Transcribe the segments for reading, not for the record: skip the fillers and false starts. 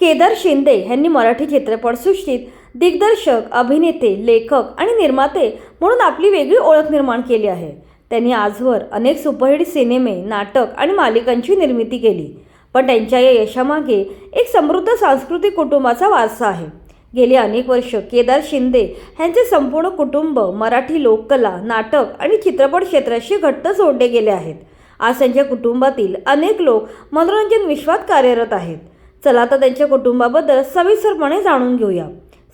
केदार शिंदे यांनी मराठी चित्रपटसृष्टीत दिग्दर्शक, अभिनेते, लेखक आणि निर्माते म्हणून आपली वेगळी ओळख निर्माण केली आहे. त्यांनी आजवर अनेक सुपरहिट सिनेमे, नाटक आणि मालिकांची निर्मिती केली. पण त्यांच्या या यशामागे एक समृद्ध सांस्कृतिक कुटुंबाचा वारसा आहे. गेली अनेक वर्ष केदार शिंदे यांचे संपूर्ण कुटुंब मराठी लोककला, नाटक आणि चित्रपट क्षेत्राशी घट्ट जोडले गेले आहेत. आज त्यांच्या कुटुंबातील अनेक लोक मनोरंजन विश्वात कार्यरत आहेत. चला तर त्यांच्या कुटुंबाबद्दल सविस्तरपणे जाणून घेऊया.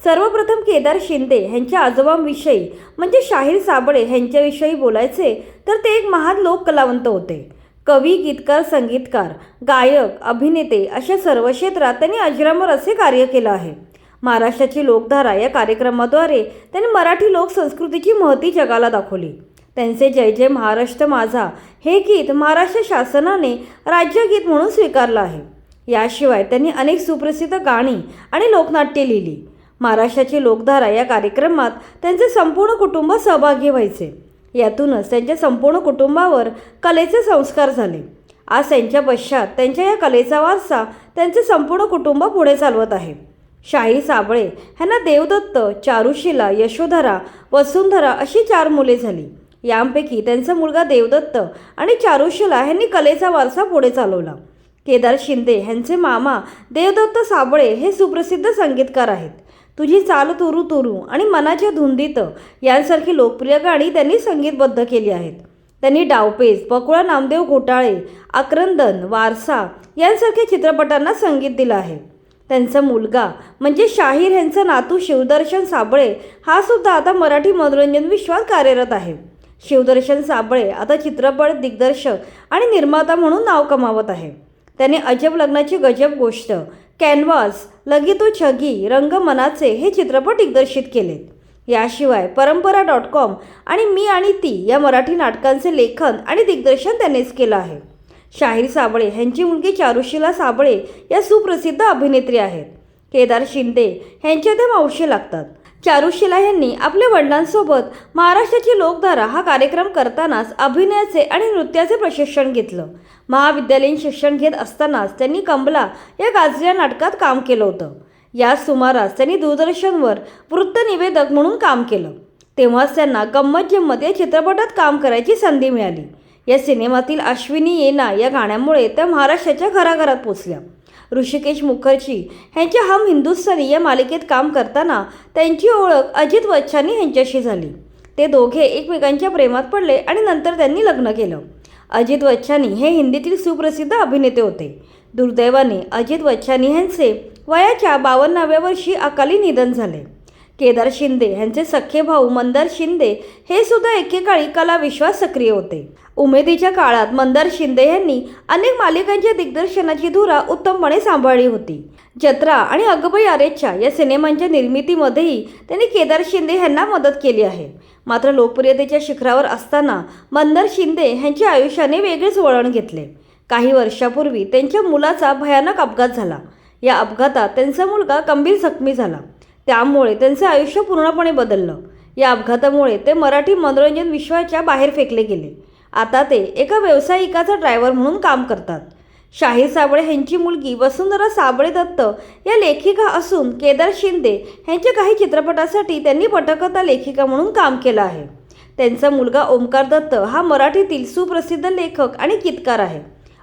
सर्वप्रथम केदार शिंदे यांच्या आजोबांविषयी म्हणजे शाहीर साबळे यांच्याविषयी बोलायचे तर ते एक महान लोककलावंत होते. कवी, गीतकार, संगीतकार, गायक, अभिनेते अशा सर्व क्षेत्रात त्यांनी अजरामर असे कार्य केले आहे. महाराष्ट्राची लोकधारा या कार्यक्रमाद्वारे त्यांनी मराठी लोकसंस्कृतीची महती जगाला दाखवली. त्यांचे जय जय महाराष्ट्र माझा हे गीत महाराष्ट्र शासनाने राज्यगीत म्हणून स्वीकारलं आहे. याशिवाय त्यांनी अनेक सुप्रसिद्ध गाणी आणि लोकनाट्ये लिहिली. महाराष्ट्राची लोकधारा या कार्यक्रमात त्यांचे संपूर्ण कुटुंब सहभागी व्हायचे. यातूनच त्यांच्या संपूर्ण कुटुंबावर कलेचे संस्कार झाले. आज त्यांच्या पश्चात त्यांच्या या कलेचा वारसा त्यांचे संपूर्ण कुटुंब पुढे चालवत आहे. शाहीर साबळे यांना देवदत्त, चारुशिला, यशोधरा, वसुंधरा अशी 4 मुले झाली. यांपैकी त्यांचा मुलगा देवदत्त आणि चारुशिला यांनी कलेचा वारसा पुढे चालवला. केदार शिंदे यांचे मामा देवदत्त साबळे हे सुप्रसिद्ध संगीतकार आहेत. तुझी चाल तुरू तुरू आणि मनाच्या धुंदीत यांसारखी लोकप्रिय गाणी त्यांनी संगीतबद्ध केली आहेत. त्यांनी डावपेच, बकुळा नामदेव घोटाळे, आक्रंदन, वारसा यांसारख्या चित्रपटांना संगीत दिलं आहे. त्यांचा मुलगा म्हणजे शाहीर यांचा नातू शिवदर्शन साबळे हा सुद्धा आता मराठी मनोरंजन विश्वात कार्यरत आहे. शिवदर्शन साबळे आता चित्रपट दिग्दर्शक आणि निर्माता म्हणून नाव कमावत आहे. त्याने अजब लग्नाची गजब गोष्ट, कॅनव्हास, लगी तो छगी, रंग मनाचे हे चित्रपट दिग्दर्शित केलेत. याशिवाय परंपरा.com आणि मी आणि ती या मराठी नाटकांचे लेखन आणि दिग्दर्शन त्यांनीच केलं आहे. शाहीर साबळे यांची मुलगी चारुशिला साबळे या सुप्रसिद्ध अभिनेत्री आहेत. केदार शिंदे यांच्या त्या मावशी लागतात. चारुशिला यांनी आपल्या वडिलांसोबत महाराष्ट्राची लोकधारा हा कार्यक्रम करतानाच अभिनयाचे आणि नृत्याचे प्रशिक्षण घेतलं. महाविद्यालयीन शिक्षण घेत असतानाच त्यांनी कमला या गाजलेल्या नाटकात काम केलं होतं. याच सुमारास त्यांनी दूरदर्शनवर वृत्तनिवेदक म्हणून काम केलं. तेव्हाच त्यांना गंमत जम्मत या चित्रपटात काम करायची संधी मिळाली. या सिनेमातील अश्विनी येना या गाण्यामुळे त्या महाराष्ट्राच्या घराघरात पोचल्या. ऋषिकेश मुखर्जी यांच्या हम हिंदुस्तानी या मालिकेत काम करताना त्यांची ओळख अजित वच्छानी यांच्याशी झाली. ते दोघे एकमेकांच्या प्रेमात पडले आणि नंतर त्यांनी लग्न केलं. अजित वच्छानी हे हिंदीतील सुप्रसिद्ध अभिनेते होते. दुर्दैवाने अजित वच्छानी यांचे वयाच्या 52व्या वर्षी अकाली निधन झाले. केदार शिंदे यांचे सख्खे भाऊ मंदार शिंदे हे सुद्धा एकेकाळी कला विश्वात सक्रिय होते. उमेदीच्या काळात मंदार शिंदे यांनी अनेक मालिकांच्या दिग्दर्शनाची धुरा उत्तमपणे सांभाळली होती. जत्रा आणि अगबाई आरेच्या या सिनेमांच्या निर्मितीमध्येही त्यांनी केदार शिंदे यांना मदत केली आहे. मात्र लोकप्रियतेच्या शिखरावर असताना मंदार शिंदे यांच्या आयुष्याने वेगळेच वळण घेतले. काही वर्षापूर्वी त्यांच्या मुलाचा भयानक अपघात झाला. या अपघातात त्यांचा मुलगा गंभीर जखमी झाला. त्यामुळे त्यांचे आयुष्य पूर्णपणे बदललं. या अपघातामुळे ते मराठी मनोरंजन विश्वाच्या बाहेर फेकले गेले. आता ते एका व्यावसायिकाचा ड्रायव्हर म्हणून काम करतात. शाहीर साबळे यांची मुलगी वसुंधरा साबळे दत्त या लेखिका असून केदार शिंदे यांच्या काही चित्रपटासाठी त्यांनी पटकथा लेखिका म्हणून काम केलं आहे. त्यांचा मुलगा ओमकार दत्त हा मराठीतील सुप्रसिद्ध लेखक आणि गीतकार आहे.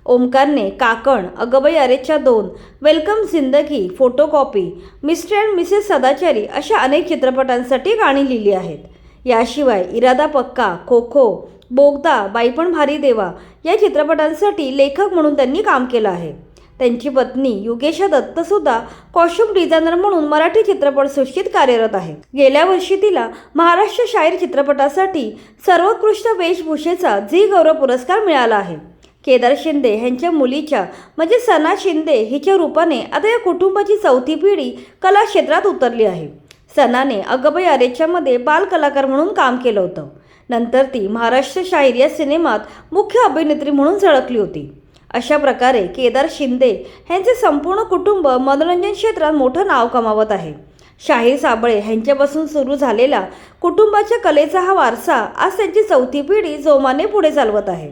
ओमकारने काकण, अगबाई आरेच्या 2, वेलकम जिंदगी, फोटोकॉपी, मिस्टर अँड मिसेस सदाचारी अशा अनेक चित्रपटांसाठी गाणी लिहिली आहेत. याशिवाय इरादा पक्का, खो खो, बोगदा, बाईपण भारी देवा या चित्रपटांसाठी लेखक म्हणून त्यांनी काम केलं आहे. त्यांची पत्नी युगेशा दत्त सुद्धा कॉस्ट्यूम डिझायनर म्हणून मराठी चित्रपटसृष्टीत कार्यरत आहे. गेल्या वर्षी तिला महाराष्ट्र शाहीर चित्रपटासाठी सर्वोत्कृष्ट वेशभूषेचा झी गौरव पुरस्कार मिळाला आहे. केदार शिंदे यांच्या मुलीच्या म्हणजे सना शिंदे हिच्या रूपाने आता या कुटुंबाची 4थी पिढी कला क्षेत्रात उतरली आहे. सनाने अगबाई आरेच्यामध्ये बालकलाकार म्हणून काम केलं होतं. नंतर ती महाराष्ट्र शाहीर या सिनेमात मुख्य अभिनेत्री म्हणून झळकली होती. अशा प्रकारे केदार शिंदे यांचे संपूर्ण कुटुंब मनोरंजन क्षेत्रात मोठं नाव कमावत आहे. शाहीर साबळे यांच्यापासून सुरू झालेला कुटुंबाच्या कलेचा हा वारसा आज त्यांची 4थी पिढी जोमाने पुढे चालवत आहे.